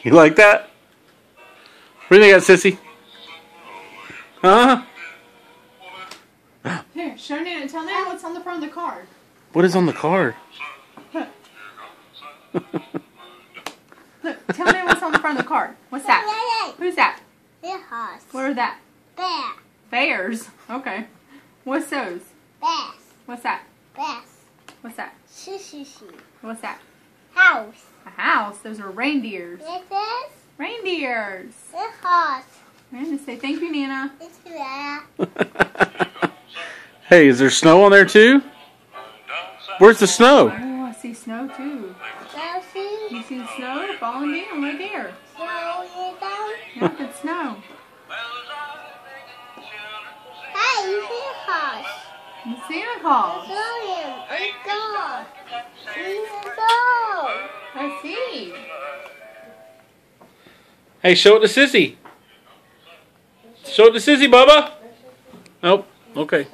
You like that? What do you think of that, Sissy? Huh? Here, show Nana. Tell Nana what's on the front of the card. What is on the card? Look, tell Nana what's on the front of the card. What's that? Who's that? Horse. What are that? Bear. Bears. Okay. What's those? Bears. What's that? Bears. What's that? Sissy. What's that? House. A house. Those are reindeers. This is Reindeers. the horse. I'm going to say thank you, Nana. It's there. Hey, is there snow on there too? Where's the snow? Oh, I see snow too. Now see? You see the snow falling down right there. Slow it down. Yeah, it's snow. Hey, you see the horse? And Santa Claus. Slow him. It's gone. See the dog. I see. Hey, show it to Sissy. Show it to Sissy, Bubba. Nope. Okay.